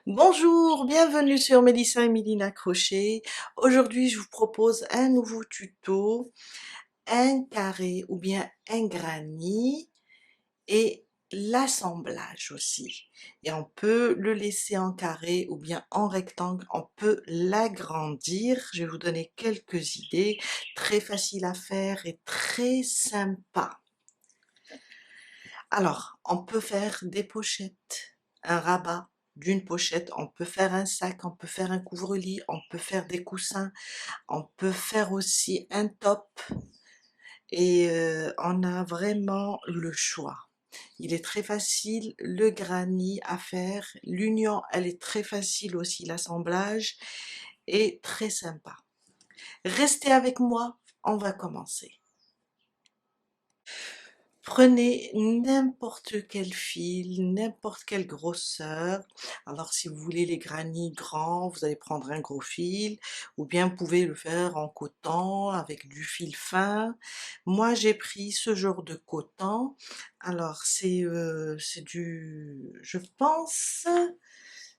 Bonjour, bienvenue sur Mélissa et Mélina Crochet. Aujourd'hui, je vous propose un nouveau tuto, un carré ou bien un granny et l'assemblage aussi. Et on peut le laisser en carré ou bien en rectangle, on peut l'agrandir. Je vais vous donner quelques idées, très facile à faire et très sympa. Alors, on peut faire des pochettes, un rabat d'une pochette, on peut faire un sac, on peut faire un couvre-lit, on peut faire des coussins, on peut faire aussi un top et on a vraiment le choix. Il est très facile, le granny à faire, l'union, elle est très facile aussi, l'assemblage est très sympa. Restez avec moi, on va commencer. Prenez n'importe quel fil, n'importe quelle grosseur. Alors si vous voulez les granits grands, vous allez prendre un gros fil, ou bien vous pouvez le faire en coton avec du fil fin. Moi j'ai pris ce genre de coton. Alors c'est du, je pense,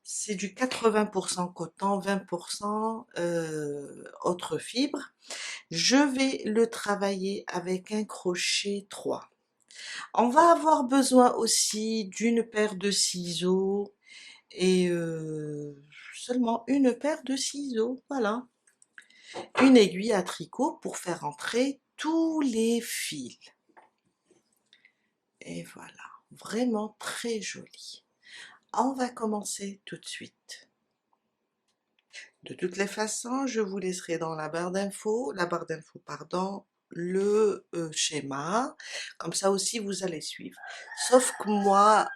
c'est du 80% coton, 20% autre fibre. Je vais le travailler avec un crochet 3. On va avoir besoin aussi d'une paire de ciseaux et seulement une paire de ciseaux, voilà. Une aiguille à tricot pour faire entrer tous les fils. Et voilà, vraiment très joli. On va commencer tout de suite. De toutes les façons, je vous laisserai dans la barre d'infos, pardon, le schéma. Comme ça aussi, vous allez suivre. Sauf que moi,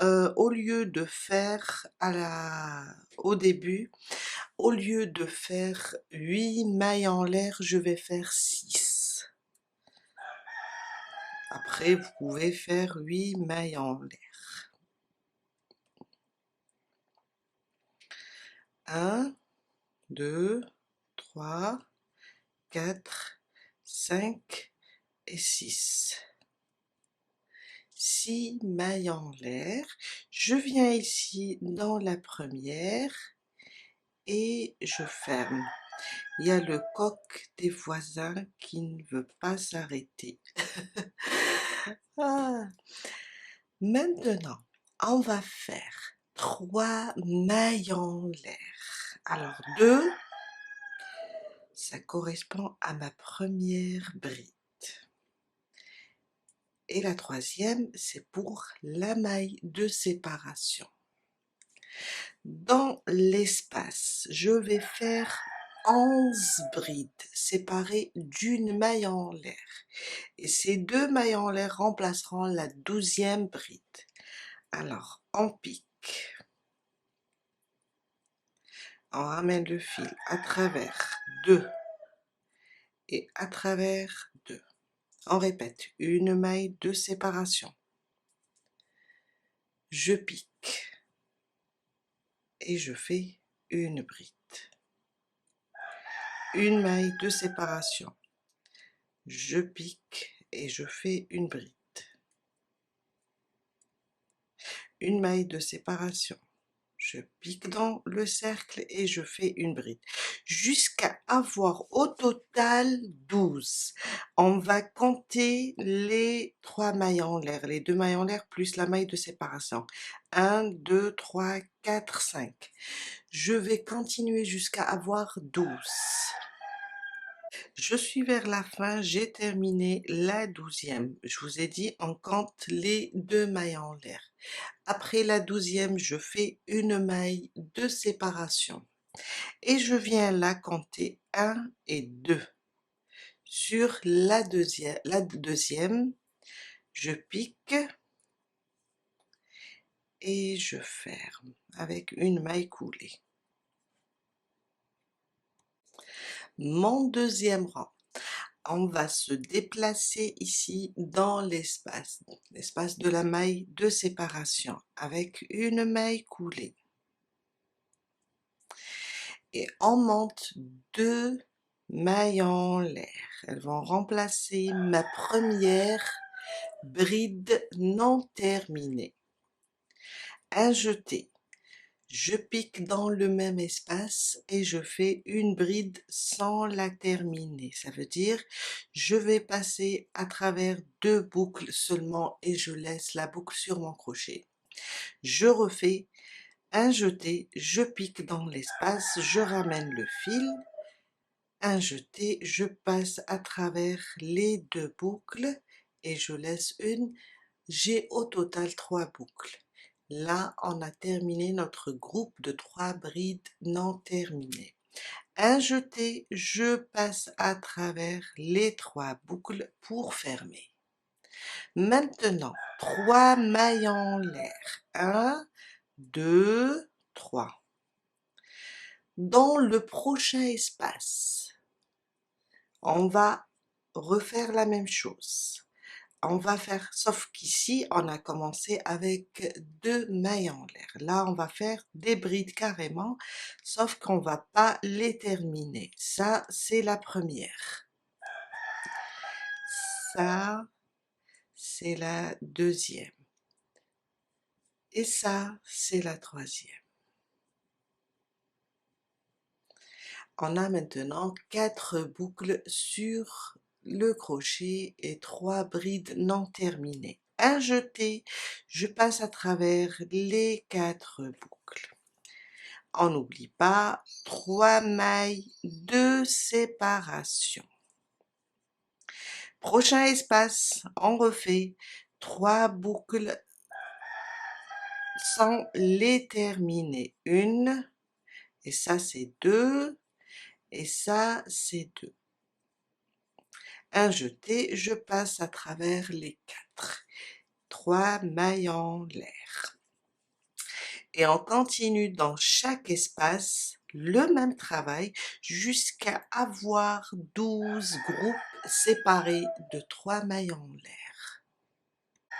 au lieu de faire au début, au lieu de faire 8 mailles en l'air, je vais faire 6. Après, vous pouvez faire 8 mailles en l'air. 1, 2, 3, 4, 5 et 6. 6 mailles en l'air. Je viens ici dans la première et je ferme. Il y a le coq des voisins qui ne veut pas s'arrêter. Ah. Maintenant, on va faire 3 mailles en l'air. Alors 2, ça correspond à ma première bride. Et la troisième, c'est pour la maille de séparation. Dans l'espace, je vais faire 11 brides séparées d'une maille en l'air. Et ces 2 mailles en l'air remplaceront la 12e bride. Alors, on pique. On ramène le fil à travers 2 et à travers 2. On répète, une maille de séparation. Je pique et je fais une bride. Une maille de séparation. Je pique et je fais une bride. Une maille de séparation. Je pique dans le cercle et je fais une bride. Jusqu'à avoir au total 12. On va compter les 3 mailles en l'air, les 2 mailles en l'air plus la maille de séparation. 1, 2, 3, 4, 5. Je vais continuer jusqu'à avoir 12. Je suis vers la fin, j'ai terminé la 12e. Je vous ai dit, on compte les 2 mailles en l'air. Après la 12e, je fais une maille de séparation. Et je viens là compter 1 et 2. Sur la deuxième, je pique et je ferme avec une maille coulée. Mon deuxième rang. On va se déplacer ici dans l'espace de la maille de séparation avec une maille coulée. Et on monte 2 mailles en l'air. Elles vont remplacer ma première bride non terminée. Un jeté. Je pique dans le même espace et je fais une bride sans la terminer. Ça veut dire, je vais passer à travers 2 boucles seulement et je laisse la boucle sur mon crochet. Je refais un jeté, je pique dans l'espace, je ramène le fil, un jeté, je passe à travers les 2 boucles et je laisse une. J'ai au total 3 boucles. Là, on a terminé notre groupe de 3 brides non terminées. Un jeté, je passe à travers les 3 boucles pour fermer. Maintenant, 3 mailles en l'air. 1, 2, 3. Dans le prochain espace, on va refaire la même chose. On va faire, sauf qu'ici, on a commencé avec 2 mailles en l'air. Là, on va faire des brides carrément, sauf qu'on va pas les terminer. Ça, c'est la première. Ça, c'est la deuxième. Et ça, c'est la troisième. On a maintenant 4 boucles sur le crochet et 3 brides non terminées. Un jeté, je passe à travers les 4 boucles. On n'oublie pas 3 mailles de séparation. Prochain espace, on refait 3 boucles sans les terminer. Une, et ça c'est 2, et ça c'est 2. Un jeté, je passe à travers les 4. 3 mailles en l'air. Et on continue dans chaque espace le même travail jusqu'à avoir 12 groupes séparés de 3 mailles en l'air.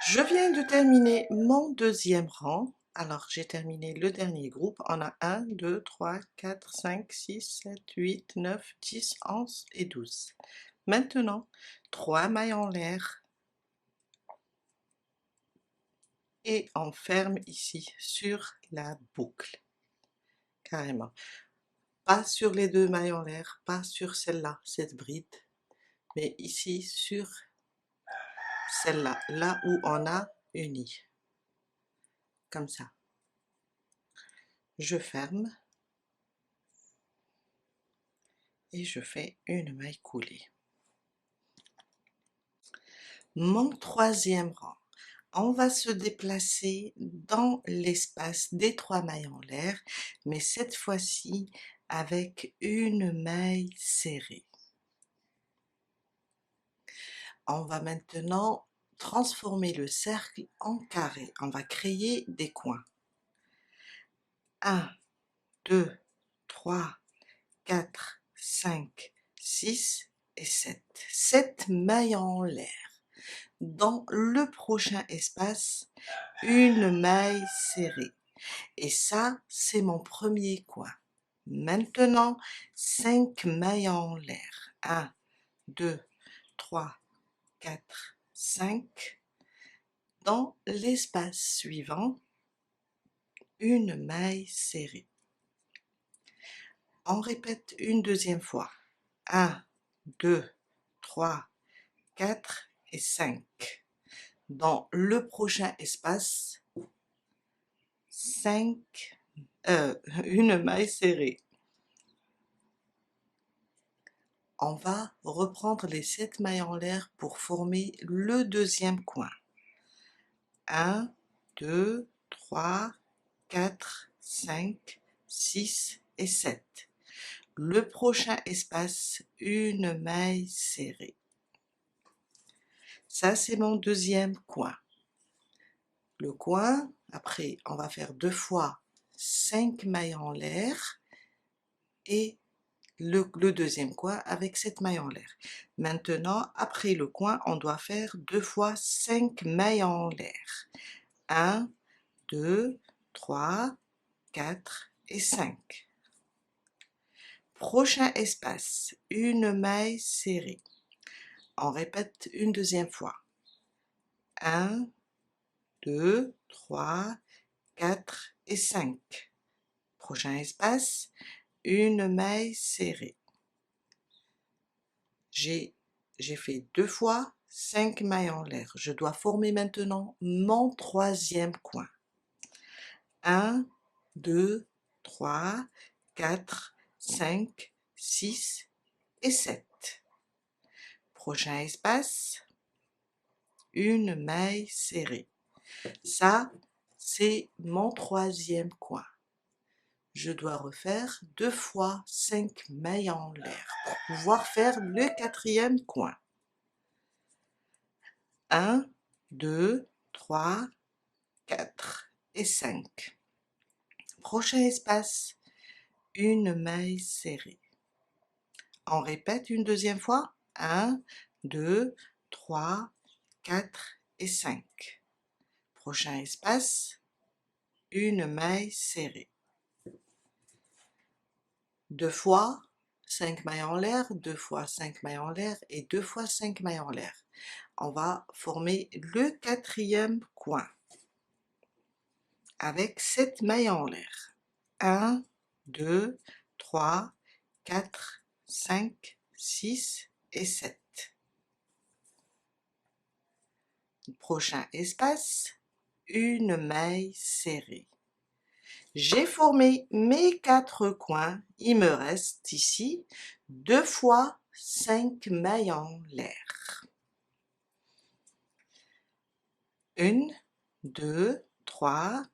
Je viens de terminer mon deuxième rang. Alors j'ai terminé le dernier groupe. On a 1, 2, 3, 4, 5, 6, 7, 8, 9, 10, 11 et 12. Maintenant, 3 mailles en l'air et on ferme ici sur la boucle, carrément. Pas sur les 2 mailles en l'air, pas sur celle-là, cette bride, mais ici sur celle-là, là où on a uni, comme ça. Je ferme et je fais une maille coulée. Mon troisième rang, on va se déplacer dans l'espace des 3 mailles en l'air, mais cette fois-ci avec une maille serrée. On va maintenant transformer le cercle en carré. On va créer des coins. 1, 2, 3, 4, 5, 6 et 7. 7 mailles en l'air. Dans le prochain espace, une maille serrée. Et ça, c'est mon premier coin. Maintenant, 5 mailles en l'air. 1, 2, 3, 4, 5. Dans l'espace suivant, une maille serrée. On répète une deuxième fois. 1, 2, 3, 4 et 5. Dans le prochain espace, 5, une maille serrée. On va reprendre les 7 mailles en l'air pour former le deuxième coin. 1, 2, 3, 4, 5, 6 et 7. Le prochain espace, une maille serrée. Ça, c'est mon deuxième coin. Le coin, après, on va faire 2 fois 5 mailles en l'air et le deuxième coin avec 7 mailles en l'air. Maintenant, après le coin, on doit faire 2 fois 5 mailles en l'air. 1, 2, 3, 4 et 5. Prochain espace, une maille serrée. On répète une deuxième fois. 1, 2, 3, 4 et 5. Prochain espace, une maille serrée. J'ai fait 2 fois 5 mailles en l'air. Je dois former maintenant mon troisième coin. 1, 2, 3, 4, 5, 6 et 7. Prochain espace, une maille serrée. Ça, c'est mon troisième coin. Je dois refaire 2 fois 5 mailles en l'air pour pouvoir faire le quatrième coin. 1, 2, 3, 4 et 5. Prochain espace, une maille serrée. On répète une deuxième fois. 1, 2, 3, 4 et 5. Prochain espace, une maille serrée. 2 fois 5 mailles en l'air, 2 fois 5 mailles en l'air et 2 fois 5 mailles en l'air. On va former le quatrième coin avec 7 mailles en l'air. 1, 2, 3, 4, 5, 6 et 7. Prochain espace, une maille serrée. J'ai formé mes 4 coins, il me reste ici 2 fois 5 mailles en l'air. 1, 2, 3,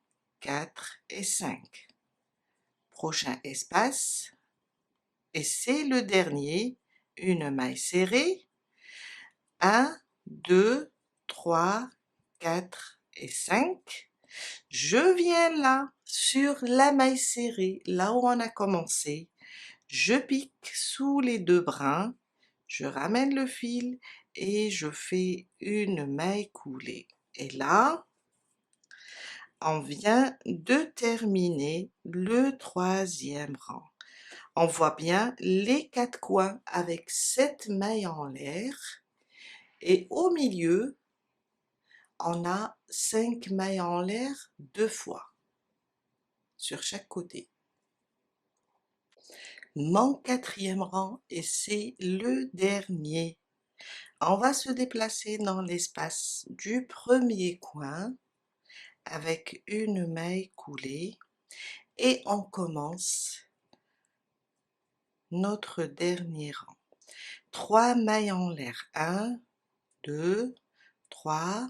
4 et 5. Prochain espace, et c'est le dernier, une maille serrée. 1, 2, 3, 4 et 5. Je viens là, sur la maille serrée, là où on a commencé. Je pique sous les 2 brins, je ramène le fil et je fais une maille coulée. Et là, on vient de terminer le troisième rang. On voit bien les 4 coins avec 7 mailles en l'air et au milieu, on a 5 mailles en l'air 2 fois sur chaque côté. Mon quatrième rang et c'est le dernier. On va se déplacer dans l'espace du premier coin avec une maille coulée et on commence notre dernier rang. 3 mailles en l'air. 1, 2, 3.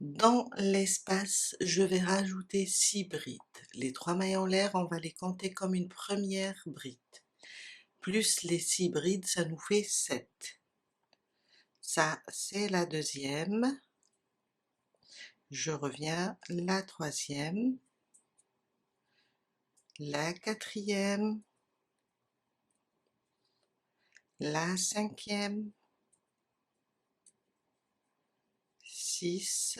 Dans l'espace, je vais rajouter 6 brides. Les 3 mailles en l'air, on va les compter comme une première bride. Plus les 6 brides, ça nous fait 7. Ça, c'est la deuxième. Je reviens, la troisième, la quatrième, la cinquième, 6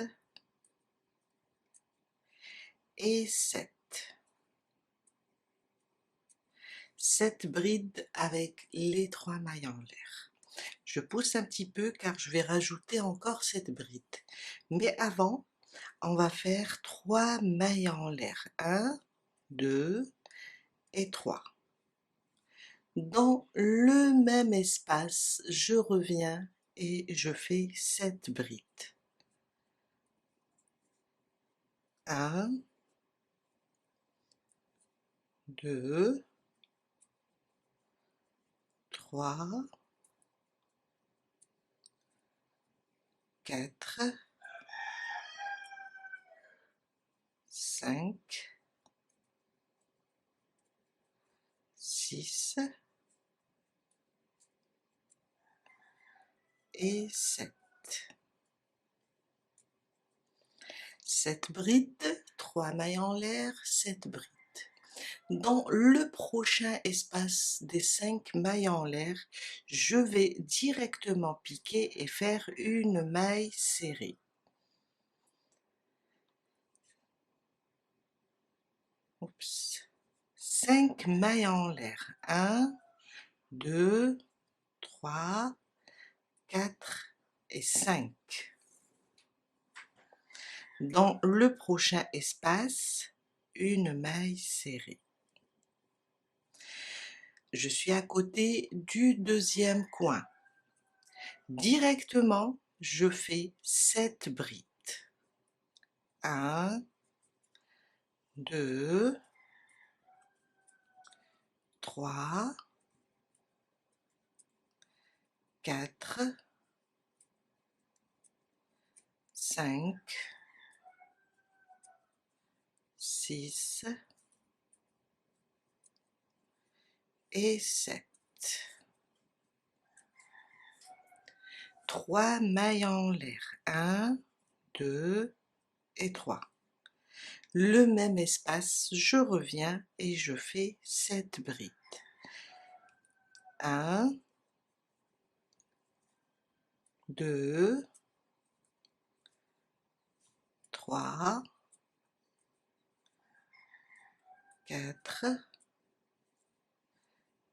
et 7. 7 brides avec les 3 mailles en l'air. Je pousse un petit peu car je vais rajouter encore cette bride. Mais avant, on va faire 3 mailles en l'air. 1, 2 et 3. Dans le même espace, je reviens et je fais 7 brides. 1, 2, 3, 4, 5, 6 et 7. 7 brides, 3 mailles en l'air, 7 brides. Dans le prochain espace des 5 mailles en l'air, je vais directement piquer et faire une maille serrée. Oups. 5 mailles en l'air. 1, 2, 3, 4 et 5. Dans le prochain espace, une maille serrée. Je suis à côté du deuxième coin. Directement, je fais 7 brides. 1, 2, 3, 4, 5, 6 et 7. 3 mailles en l'air. 1, 2 et 3. Le même espace, je reviens et je fais 7 brides. 1, 2, 3, 4,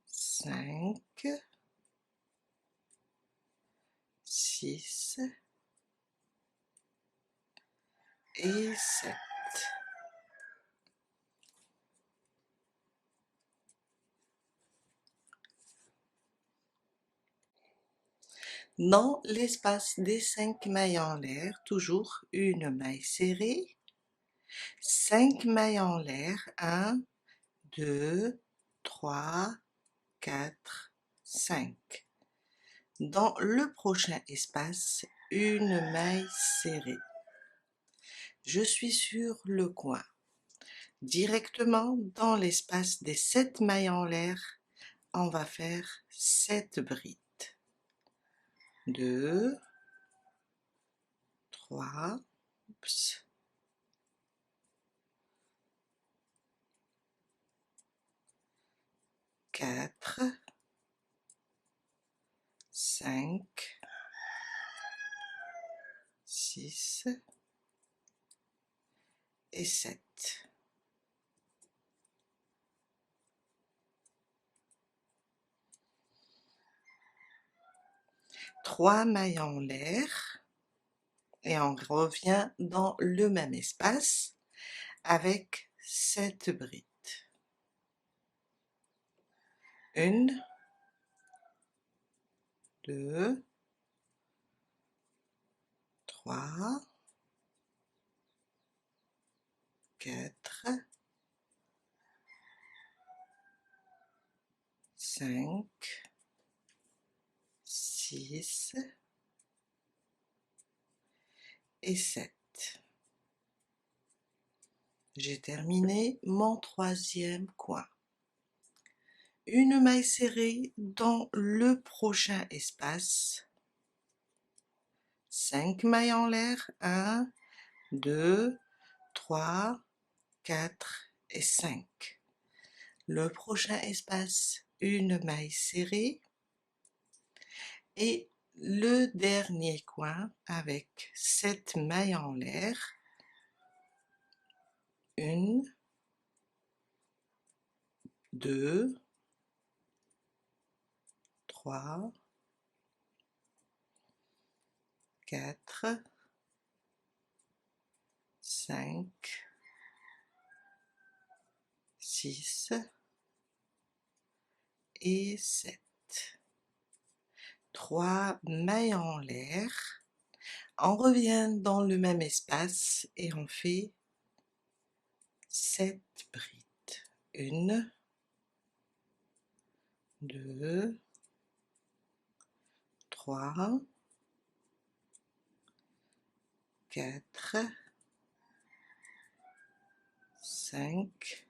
5, 6 et 7. Dans l'espace des 5 mailles en l'air, toujours une maille serrée, 5 mailles en l'air, 1, 2, 3, 4, 5. Dans le prochain espace, une maille serrée. Je suis sur le coin. Directement dans l'espace des 7 mailles en l'air, on va faire 7 brides. 2, 3, 4, 5, 6 et 7. Trois mailles en l'air et on revient dans le même espace avec 7 brides. 1, 2, 3, 4, 5, 6 et 7. J'ai terminé mon troisième coin. Une maille serrée dans le prochain espace. 5 mailles en l'air. 1, 2, 3, 4 et 5. Le prochain espace, une maille serrée. Et le dernier coin avec 7 mailles en l'air. 1, 2, 3, 4, 5, 6 et 7. 3 mailles en l'air. On revient dans le même espace et on fait 7 brides. 1, 2, 3, 4, 5,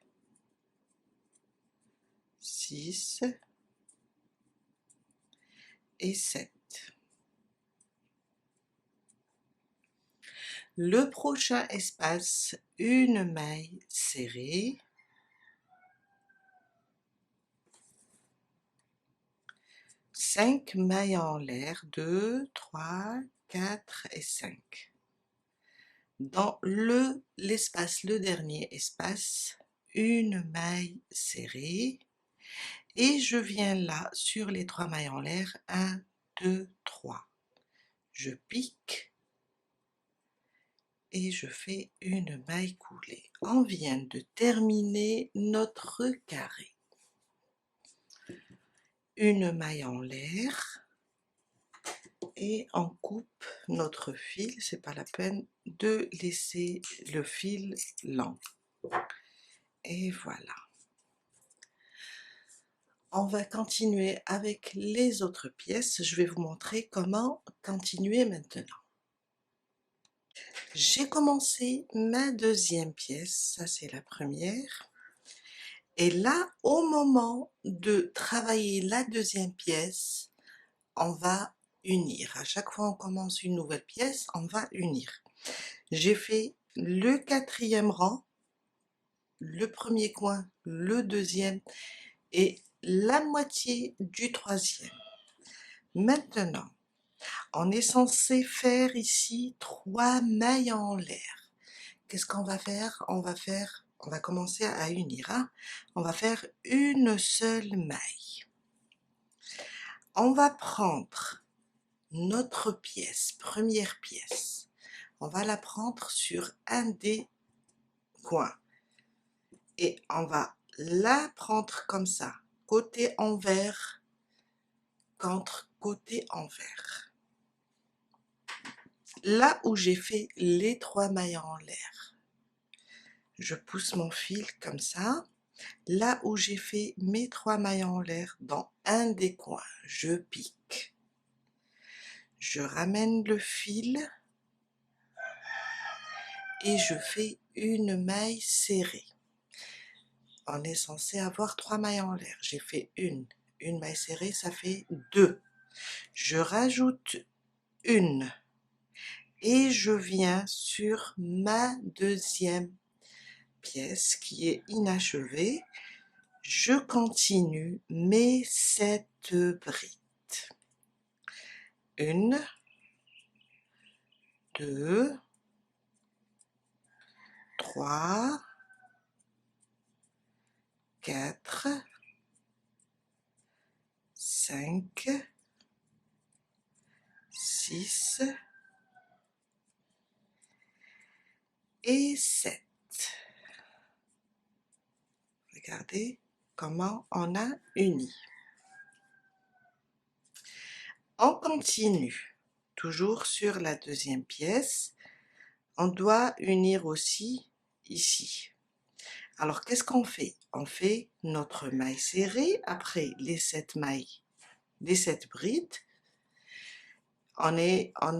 6 et 7. Le prochain espace, une maille serrée. 5 mailles en l'air, 2, 3, 4 et 5. Dans l'espace, le dernier espace, une maille serrée. Et je viens là sur les 3 mailles en l'air, 1, 2, 3. Je pique et je fais une maille coulée. On vient de terminer notre carré. Une maille en l'air et on coupe notre fil, c'est pas la peine de laisser le fil lent. Et voilà. On va continuer avec les autres pièces. Je vais vous montrer comment continuer maintenant. J'ai commencé ma deuxième pièce, ça c'est la première. Et là, au moment de travailler la deuxième pièce, on va unir. À chaque fois on commence une nouvelle pièce, on va unir. J'ai fait le quatrième rang, le premier coin, le deuxième et la moitié du troisième. Maintenant, on est censé faire ici 3 mailles en l'air. Qu'est-ce qu'on va faire? On va commencer à unir. Hein? On va faire une seule maille. On va prendre notre pièce, première pièce. On va la prendre sur un des coins. Et on va la prendre comme ça, côté envers contre côté envers. Là où j'ai fait les 3 mailles en l'air, je pousse mon fil comme ça. Là où j'ai fait mes 3 mailles en l'air, dans un des coins, je pique. Je ramène le fil et je fais une maille serrée. On est censé avoir 3 mailles en l'air. J'ai fait une maille serrée, ça fait 2. Je rajoute une et je viens sur ma deuxième pièce qui est inachevée. Je continue mes 7 brides. 1, 2, 3, 4, 5, 6 et 7. Regardez comment on a uni. On continue, toujours sur la deuxième pièce. On doit unir aussi ici. Alors, qu'est-ce qu'on fait? On fait notre maille serrée après les 7 mailles, les 7 brides. On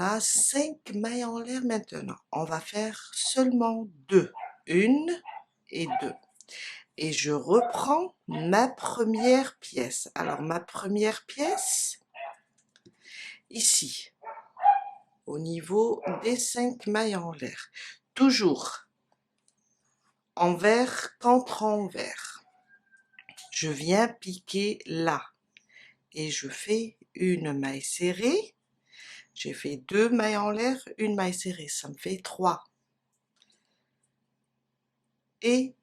a 5 mailles en l'air maintenant. On va faire seulement 2. 1 et 2. Et je reprends ma première pièce. Alors, ma première pièce, ici, au niveau des 5 mailles en l'air. Toujours envers contre envers. Je viens piquer là. Et je fais une maille serrée. J'ai fait 2 mailles en l'air, une maille serrée, ça me fait 3. Et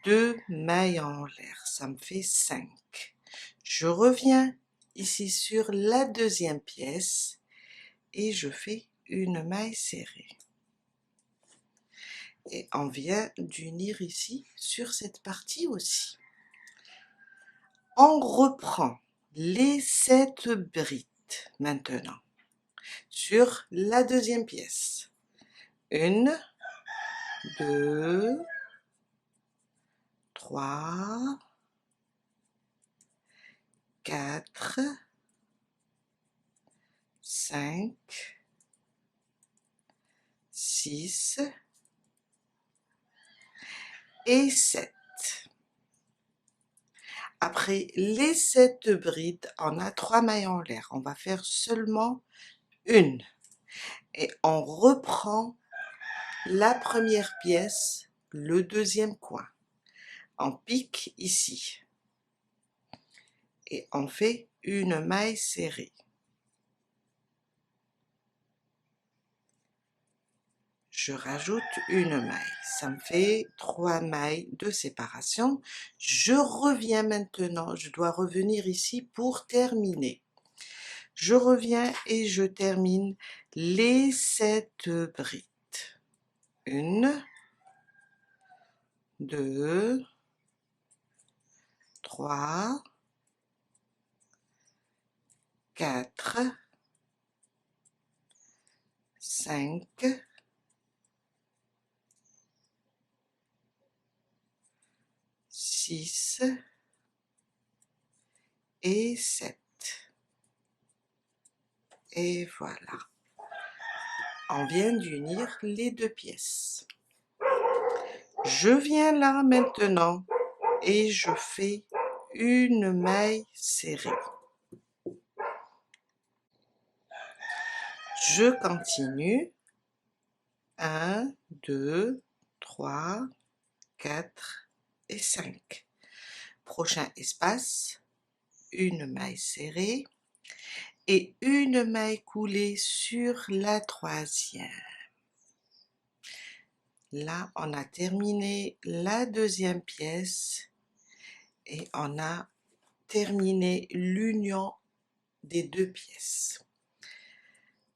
2 mailles en l'air, ça me fait 5. Je reviens ici sur la deuxième pièce et je fais une maille serrée. Et on vient d'unir ici sur cette partie aussi. On reprend les 7 brides maintenant sur la deuxième pièce. 1, 2, 3, 4, 5, 6 et 7. Après les 7 brides, on a 3 mailles en l'air. On va faire seulement une. Et on reprend la première pièce, le deuxième coin. On pique ici. Et on fait une maille serrée. Je rajoute une maille. Ça me fait 3 mailles de séparation. Je reviens maintenant. Je dois revenir ici pour terminer. Je reviens et je termine les 7 brides. 1, 2, 3, 4, 5, 6 et 7. Et voilà, on vient d'unir les deux pièces. Je viens là maintenant et je fais une maille serrée. Je continue. 1, 2, 3, 4 et 5. Prochain espace, une maille serrée et une maille coulée sur la troisième. Là, on a terminé la deuxième pièce et on a terminé l'union des deux pièces.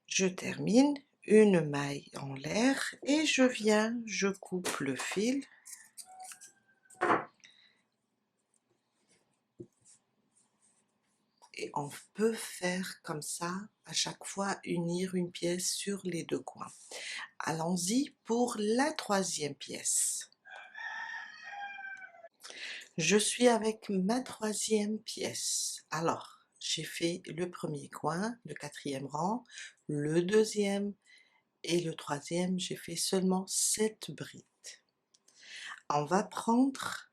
Je termine une maille en l'air et je coupe le fil. Et on peut faire comme ça, à chaque fois unir une pièce sur les deux coins. Allons-y pour la troisième pièce. Je suis avec ma troisième pièce. Alors, j'ai fait le premier coin, le quatrième rang, le deuxième et le troisième, j'ai fait seulement 7 brides. On va prendre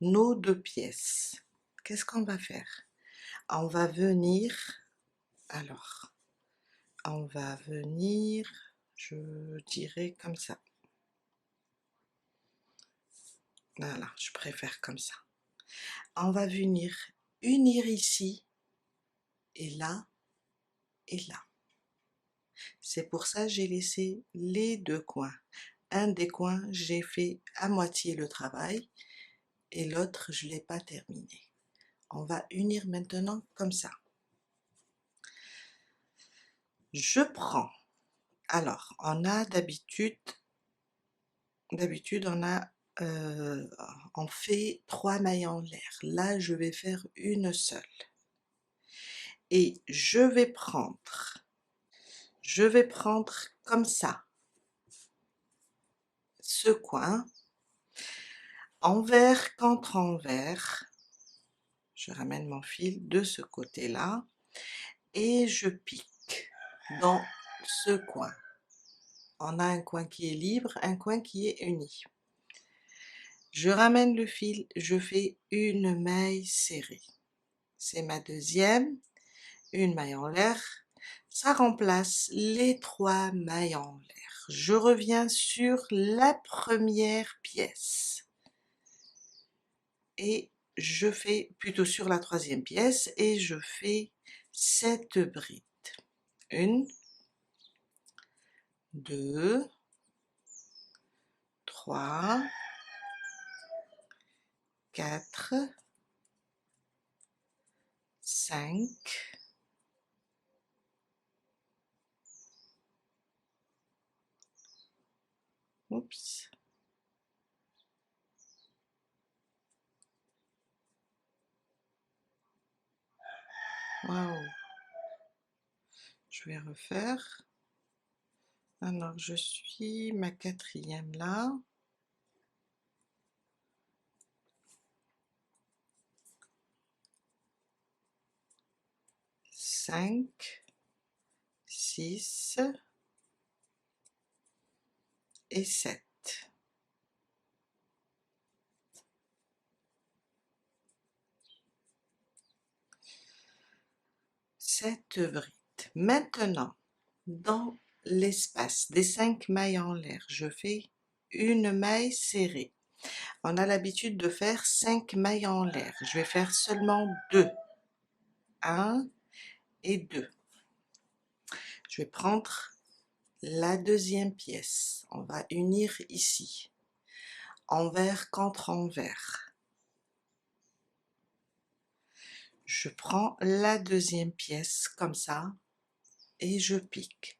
nos deux pièces. Qu'est-ce qu'on va faire? On va venir, alors, on va venir, je dirais comme ça. Voilà, je préfère comme ça. On va venir unir ici et là et là. C'est pour ça que j'ai laissé les deux coins. Un des coins, j'ai fait à moitié le travail et l'autre, je ne l'ai pas terminé. On va unir maintenant comme ça. Je prends. Alors, on a d'habitude, on fait 3 mailles en l'air. Là, je vais faire une seule. Et je vais prendre comme ça ce coin, envers contre envers. Je ramène mon fil de ce côté-là et je pique dans ce coin. On a un coin qui est libre, un coin qui est uni. Je ramène le fil, je fais une maille serrée. C'est ma deuxième, une maille en l'air. Ça remplace les 3 mailles en l'air. Je reviens sur la première pièce. Et je fais plutôt sur la troisième pièce et je fais 7 brides. 1, 2, 3, 4, 5, 6, waouh, je vais refaire. Alors, je suis ma quatrième là. 5, 6 et 7. 7 brides. Maintenant, dans l'espace des 5 mailles en l'air, je fais une maille serrée. On a l'habitude de faire 5 mailles en l'air. Je vais faire seulement 2. 1 et 2. Je vais prendre la deuxième pièce. On va unir ici. Envers contre envers. Je prends la deuxième pièce comme ça et je pique.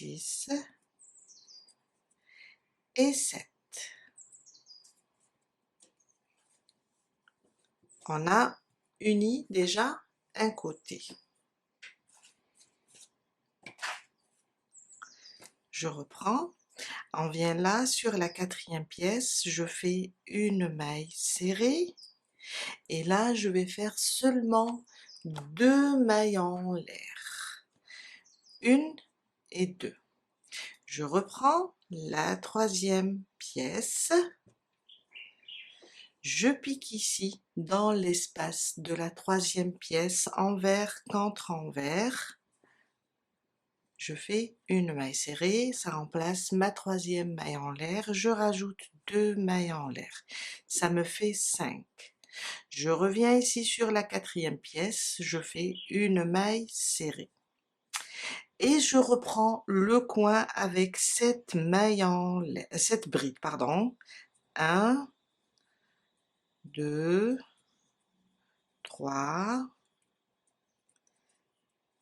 6 et 7. On a uni déjà un côté. Je reprends. On vient là sur la quatrième pièce, je fais une maille serrée et là je vais faire seulement 2 mailles en l'air, 1 et 2. Je reprends la troisième pièce, je pique ici dans l'espace de la troisième pièce envers contre envers. Je fais une maille serrée, ça remplace ma troisième maille en l'air, je rajoute 2 mailles en l'air, ça me fait 5. Je reviens ici sur la quatrième pièce, je fais une maille serrée. Et je reprends le coin avec cette maille en l'air, cette bride, pardon. 1, 2, 3,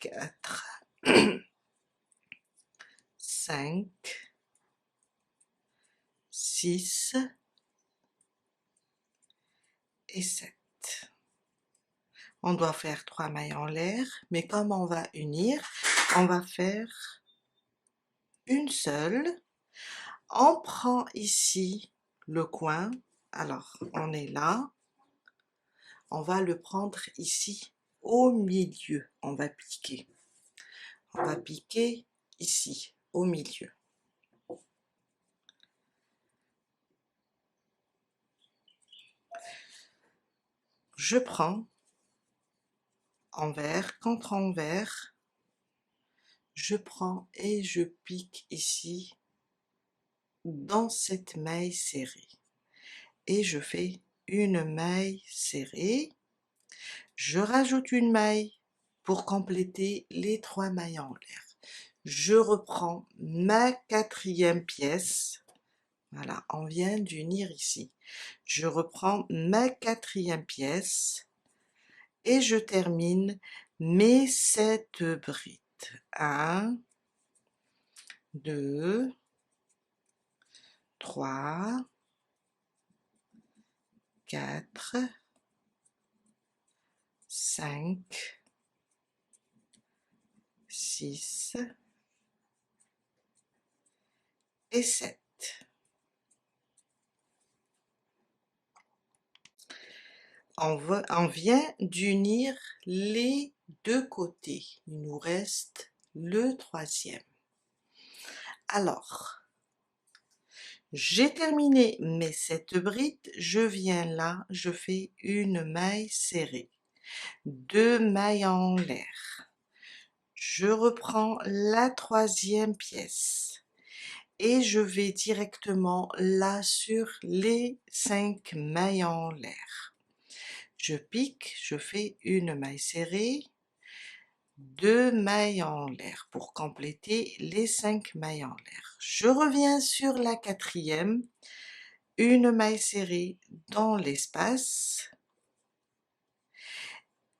4, 5, 6 et 7. On doit faire 3 mailles en l'air, mais comme on va unir, on va faire une seule. On prend ici le coin, alors on est là, on va le prendre ici au milieu, on va piquer ici au milieu. Je prends envers contre envers, je prends et je pique ici dans cette maille serrée et je fais une maille serrée, je rajoute une maille pour compléter les 3 mailles en l'air. Je reprends ma quatrième pièce, voilà, on vient d'unir ici. Je reprends ma quatrième pièce et je termine mes 7 brides. 1, 2, 3, 4, 5, 6 et 7. On vient d'unir les deux côtés. Il nous reste le troisième. Alors, j'ai terminé mes 7 brides, je viens là, je fais une maille serrée, 2 mailles en l'air. Je reprends la troisième pièce et je vais directement là sur les 5 mailles en l'air. Je pique, je fais une maille serrée, 2 mailles en l'air pour compléter les 5 mailles en l'air. Je reviens sur la quatrième, une maille serrée dans l'espace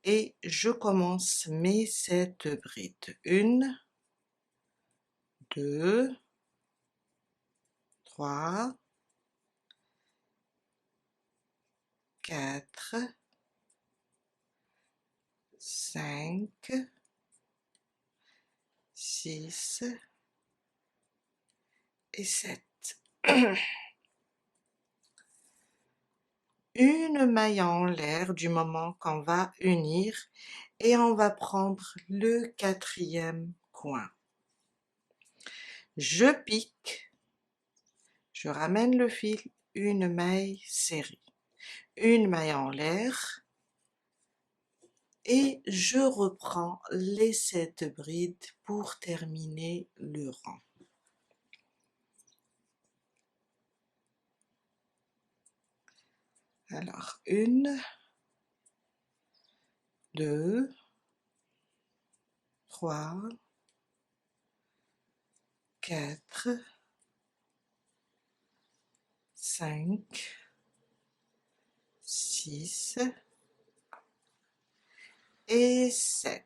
et je commence mes 7 brides. 1, 2, 3, 4, 5, 6 et 7. Une maille en l'air du moment qu'on va unir et on va prendre le quatrième coin. Je pique, je ramène le fil, une maille serrée, une maille en l'air et je reprends les 7 brides pour terminer le rang. Alors, 1, 2, 3, 4, 5, 6 et 7.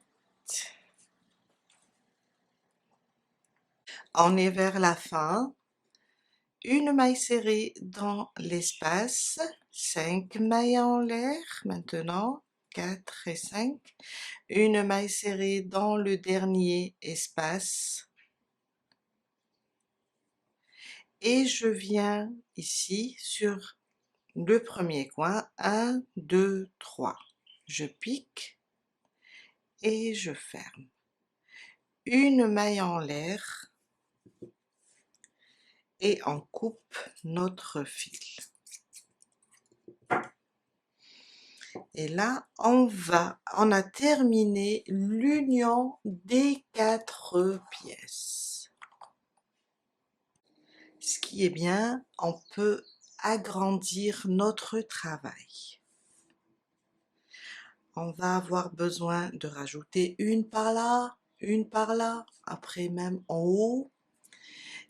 On est vers la fin. Une maille serrée dans l'espace, 5 mailles en l'air maintenant, 4 et 5. Une maille serrée dans le dernier espace. Et je viens ici sur le premier coin, 1, 2, 3. Je pique et je ferme. Une maille en l'air et on coupe notre fil. Et là, on a terminé l'union des 4 pièces. Ce qui est bien, on peut agrandir notre travail. On va avoir besoin de rajouter une par là, après même en haut.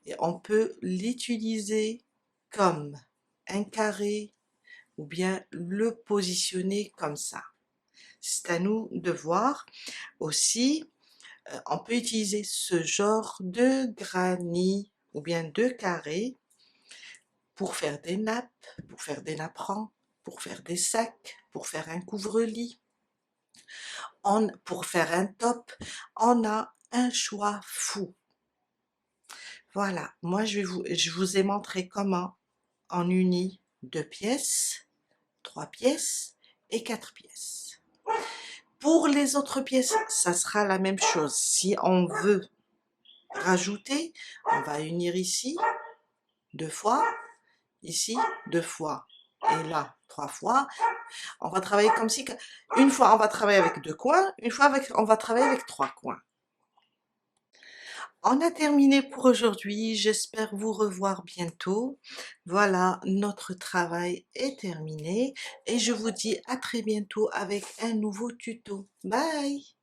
Et on peut l'utiliser comme un carré ou bien le positionner comme ça. C'est à nous de voir. Aussi, on peut utiliser ce genre de granit ou bien de carré pour faire des nappes, pour faire des napperons, pour faire des sacs, pour faire un couvre-lit, pour faire un top. On a un choix fou. Voilà, moi je vous ai montré comment on unit 2 pièces, 3 pièces et 4 pièces. Pour les autres pièces, ça sera la même chose. Si on veut rajouter, on va unir ici 2 fois, ici 2 fois, et là 3 fois. On va travailler comme si, une fois on va travailler avec 2 coins, une fois on va travailler avec 3 coins. On a terminé pour aujourd'hui, j'espère vous revoir bientôt. Voilà, notre travail est terminé et je vous dis à très bientôt avec un nouveau tuto. Bye!